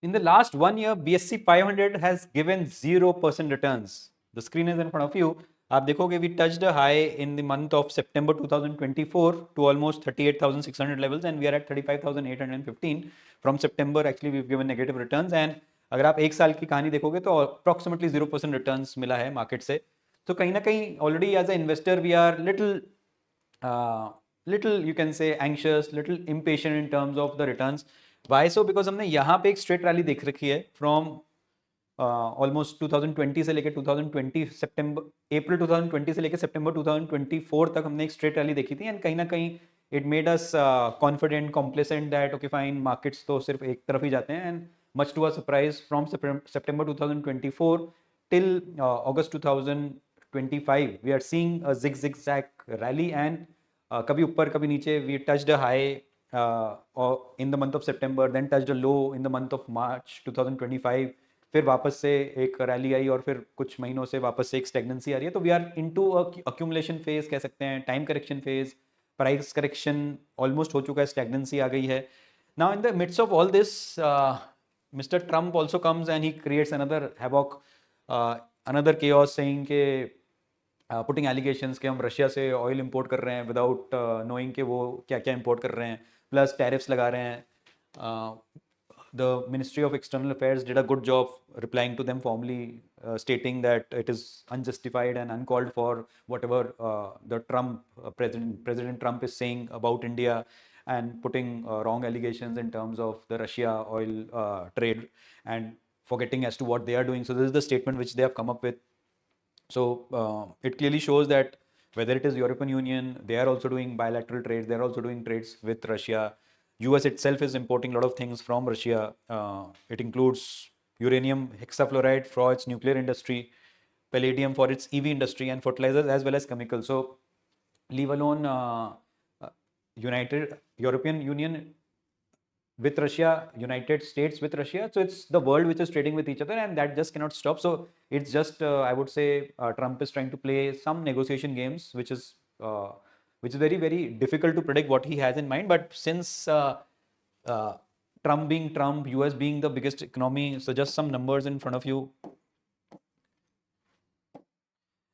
In the last 1 year, BSC 500 has given 0% returns. The screen is in front of you. आप देखोगे we touched a high in the month of September 2024 to almost 38,600 levels and we are at 35,815. From September actually we've given negative returns and अगर आप एक साल की कहानी देखोगे तो approximately 0% returns मिला है मार्केट से. तो कहीं ना कहीं already as an investor we are little you can say anxious, little impatient in terms of the returns. Why so? Because हमने यहाँ पे एक स्ट्रेट रैली देख रखी है फ्रॉम ऑलमोस्ट 2020 से लेकर 2020 सितंबर अप्रैल 2020 से लेकर सितंबर 2024 तक हमने एक स्ट्रेट रैली देखी थी एंड कहीं ना कहीं it made us confident complacent that okay fine markets तो सिर्फ एक तरफ ही जाते हैं and much to a surprise from सितंबर 2024 टिल अगस्त 2025 we are seeing a zigzag rally and कभी ऊपर कभी नीचे we touched a high in the month of September, then touched a low in the month of March 2025. फिर वापस से एक रैली आई और फिर कुछ महीनों से वापस से एक स्टेगनेंसी आ रही है. तो we are into accumulation phase कह सकते हैं, time correction phase, price correction almost हो चुका है, स्टेगनेंसी आ गई है. Now in the mids of all this mister Trump also comes and he creates another havoc, another chaos saying के पुटिंग एलिगेशंस कि हम रशिया से ऑयल इंपोर्ट कर रहे हैं विदाउट नोइंग कि वो क्या क्या इंपोर्ट कर रहे हैं, प्लस टैरिफ्स लगा रहे हैं. The Ministry of External Affairs did a good job replying to them formally, stating that it is unjustified and uncalled for whatever the President Trump is saying about India and putting wrong allegations in terms of the Russia oil trade and forgetting as to what they are doing. So this is the statement which they have come up with. So it clearly shows that whether it is European Union, they are also doing bilateral trades, they are also doing trades with Russia. US itself is importing a lot of things from Russia. It includes uranium hexafluoride for its nuclear industry, palladium for its EV industry, and fertilizers as well as chemicals. So leave alone United European Union with Russia, United States with Russia. So it's the world which is trading with each other, and that just cannot stop. So it's just, I would say, Trump is trying to play some negotiation games, which is very very difficult to predict what he has in mind. But since uh, Trump being Trump, US being the biggest economy, so just some numbers in front of you.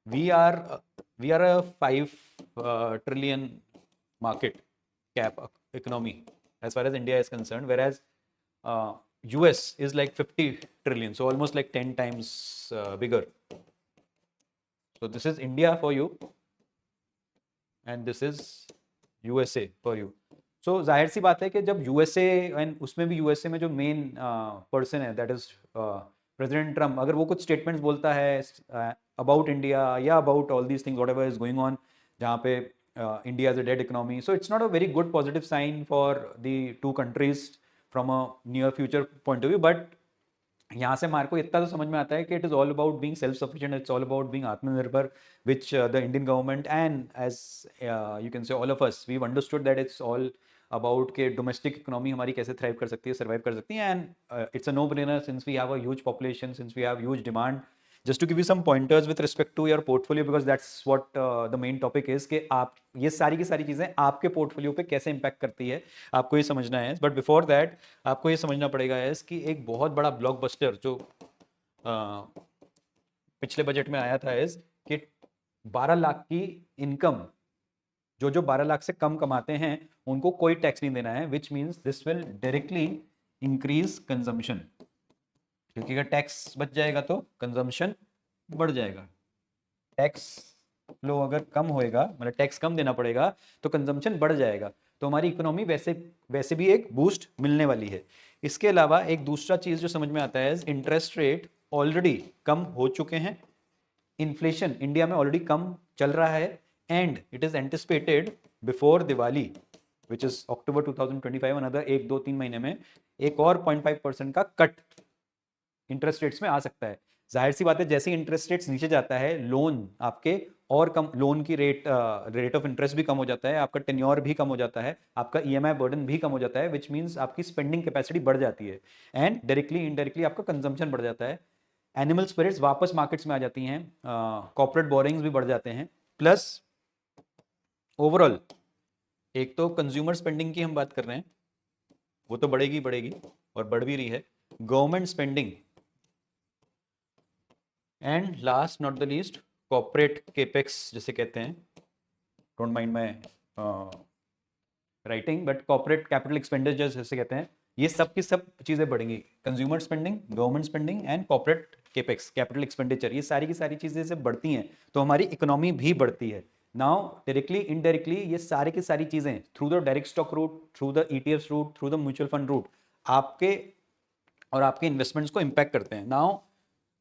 We are a 5 trillion market cap economy as far as India is concerned, whereas US is like 50 trillion, so almost like 10 times bigger. So this is India for you, and this is USA for you. So जाहिर सी बात है कि जब USA and उसमें भी USA में जो main person है दैट इज प्रेसिडेंट ट्रम्प, अगर वो कुछ स्टेटमेंट्स बोलता है अबाउट इंडिया या about all these things whatever is going on, जहाँ पे India is a dead economy, so it's not a very good positive sign for the two countries from a near future point of view. But यहाँ से Marco को इतना तो समझ में आता है कि it is all about being self sufficient, it's all about being आत्मनिर्भर, which the Indian government and as you can say all of us we've understood that it's all about कि domestic economy हमारी कैसे thrive कर सकती है, survive कर सकती है. And it's a no brainer since we have a huge population, since we have huge demand. Just to give you some pointers with respect to your portfolio, because that's what the main topic is कि आप ये सारी की सारी चीज़ें आपके portfolio पे कैसे इम्पैक्ट करती है, आपको ये समझना है. बट बिफोर दैट आपको ये समझना पड़ेगा है कि एक बहुत बड़ा ब्लॉकबस्टर जो पिछले बजट में आया था इस कि 12 लाख की इनकम, जो 12 लाख से कम कमाते हैं उनको कोई टैक्स नहीं देना है, which means this will directly increase consumption. क्योंकि अगर टैक्स बच जाएगा तो कंजम्पशन बढ़ जाएगा. टैक्स फ्लो अगर कम होएगा, मतलब टैक्स कम देना पड़ेगा तो कंजम्पशन बढ़ जाएगा, तो हमारी इकोनॉमी वैसे वैसे भी एक बूस्ट मिलने वाली है. इसके अलावा एक दूसरा चीज जो समझ में आता है, इंटरेस्ट रेट ऑलरेडी कम हो चुके हैं, इन्फ्लेशन इंडिया में ऑलरेडी कम चल रहा है, and it is anticipated before Diwali which is October 2025, another 1-2-3 महीने में एक और 0.5% का कट इंटरेस्ट रेट्स में आ सकता है. जाहिर सी बात है जैसे इंटरेस्ट रेट्स नीचे जाता है लोन आपके और कम, लोन की रेट ऑफ इंटरेस्ट भी कम हो जाता है, आपका टेन्योर भी कम हो जाता है, आपका ईएमआई बर्डन भी कम हो जाता है, विच मीन्स आपकी स्पेंडिंग कैपेसिटी बढ़ जाती है एंड डायरेक्टली इनडायरेक्टली आपका कंजम्पशन बढ़ जाता है. एनिमल स्पिरिट्स वापस मार्केट्स में आ जाती हैं, कॉर्पोरेट बोरिंग्स भी बढ़ जाते हैं, प्लस ओवरऑल एक तो कंज्यूमर स्पेंडिंग की हम बात कर रहे हैं, वो तो बढ़ेगी बढ़ेगी और बढ़ भी रही है. Government spending, and last not the least corporate capex जिसे कहते हैं, don't mind my writing, but corporate capital expenditures जैसे कहते हैं, ये सब की सब चीज़ें बढ़ेंगी। Consumer spending, government spending and corporate capex capital expenditure, ये सारी की सारी चीज़ें जैसे बढ़ती हैं तो हमारी इकोनॉमी भी बढ़ती है। नाउ डायरेक्टली इनडायरेक्टली ये सारी की सारी चीज़ें through the direct stock route, through the ETF route, through the mutual fund route आपके और आपके इन्वेस्टमेंट्स को इम्पैक्ट करते हैं। Now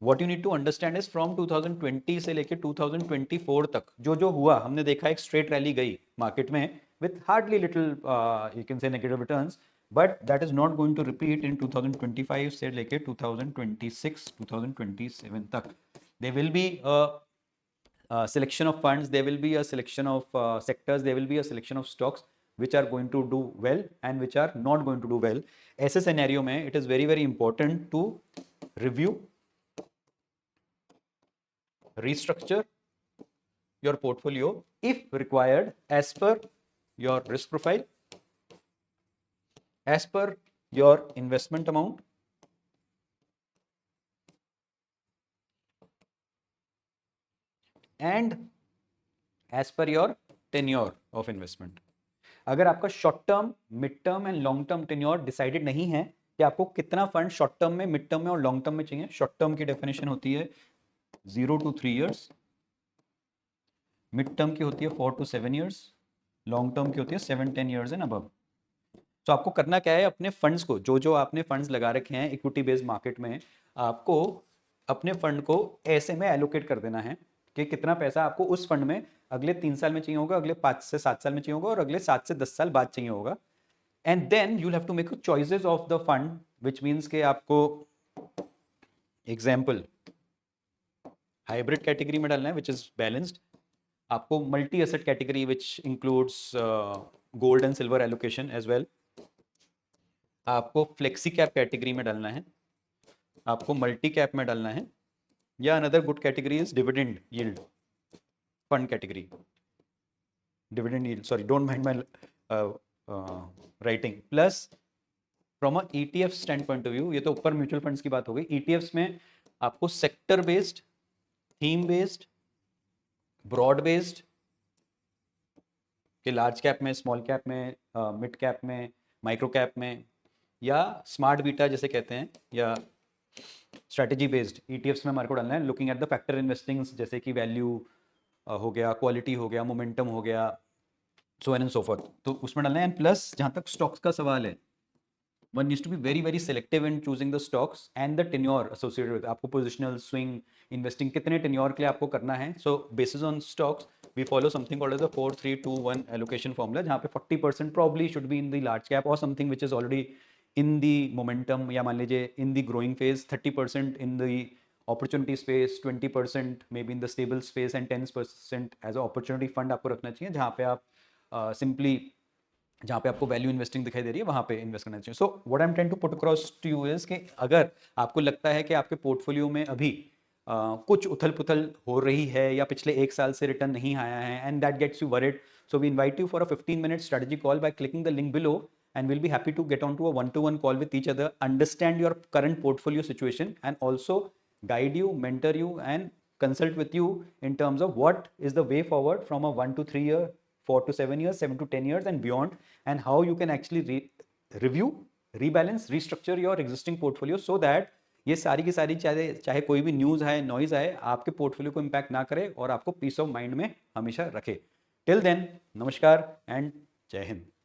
what you need to understand is from 2020 से लेके 2024 तक जो जो हुआ, हमने देखा एक स्ट्रेट रैली गई मार्केट में with hardly little you can say negative returns, but that is not going to repeat in 2025 से लेके 2026 2027 तक। there will be a selection of funds, there will be a selection of sectors, there will be a selection of stocks which are going to do well and which are not going to do well। ऐसे scenario में it is very very important to review, restructure your portfolio if required as per your risk profile, as per your investment amount, and as per your tenure of investment। अगर आपका short term, mid term and long term tenure decided नहीं है कि आपको कितना fund short term में, mid term में और लॉन्ग टर्म में चाहिए, शॉर्ट टर्म की डेफिनेशन होती है 0 to 3 years, मिड टर्म की होती है 4 to 7 years, लॉन्ग टर्म की होती है 7-10 years एंड अबव। तो आपको करना क्या है, अपने फंड्स को, जो जो आपने फंड्स लगा रखे हैं इक्विटी बेस्ड मार्केट में, आपको अपने फंड को ऐसे में एलोकेट कर देना है कि कितना पैसा आपको उस फंड में अगले 3 साल में चाहिए होगा, अगले 5 से 7 साल में चाहिए होगा और अगले 7 से 10 साल बाद चाहिए होगा। And then you have to make choices of the fund, which means के आपको एग्जाम्पल हाइब्रिड कैटेगरी में डालना है विच इज बैलेंस्ड, आपको multi asset category which includes gold and silver allocation as well, आपको फ्लेक्सी कैप कैटेगरी में डालना है, आपको मल्टी कैप में डालना है, या another good category is dividend yield fund category, dividend yield, sorry don't mind my writing. Plus from a ETF stand point of view, ये तो ऊपर म्यूचुअल फंड्स की बात हो गई, ईटीएफ्स में आपको sector based, theme based, broad based कि लार्ज कैप में, स्मॉल कैप में, मिड कैप में, माइक्रो कैप में, या स्मार्ट बीटा जिसे कहते हैं, या स्ट्रेटेजी बेस्ड ईटीएफ्स में हमारे को डालना है, लुकिंग एट द फैक्टर इन्वेस्टिंग्स जैसे कि वैल्यू हो गया, क्वालिटी हो गया, मोमेंटम हो गया, सो एंड सो फॉर्थ, तो उसमें डालना है। एंड प्लस जहाँ तक स्टॉक्स का सवाल है, one needs to be very very selective in choosing the stocks and the tenure associated with, आपको positional swing investing कितने tenure के लिए आपको करना है। so basis on stocks we follow something called as the 4-3-2-1 allocation formula, जहाँ पे 40% probably should be in the large cap or something which is already in the momentum, या मान लीजिए in the growing phase, 30% in the opportunity space, 20% maybe in the stable space and 10% as a opportunity fund आपको रखना चाहिए, जहाँ पे आप simply जहाँ पे आपको वैल्यू इन्वेस्टिंग दिखाई दे रही है वहाँ पे इन्वेस्ट करना चाहिए। So what I am trying to put across to you is कि अगर आपको लगता है कि आपके पोर्टफोलियो में अभी कुछ उथल पुथल हो रही है या पिछले 1 साल से रिटर्न नहीं आया है and that gets you worried, so we invite you for a 15-minute strategy call by clicking the link below, and we'll be happy to get on to a one-to-one call with each other, understand your current portfolio situation and also guide you, mentor you and consult with you in terms of what is the way forward from a 1 to 3 year, 4 to 7 years, 7 to 10 years and beyond, and how you can actually review, rebalance, restructure your existing portfolio so that ये सारी की सारी चाहे चाहे कोई भी news आए, noise आए, आपके पोर्टफोलियो को इम्पैक्ट ना करे और आपको पीस ऑफ माइंड में हमेशा रखे। टिल देन, नमस्कार एंड जय हिंद।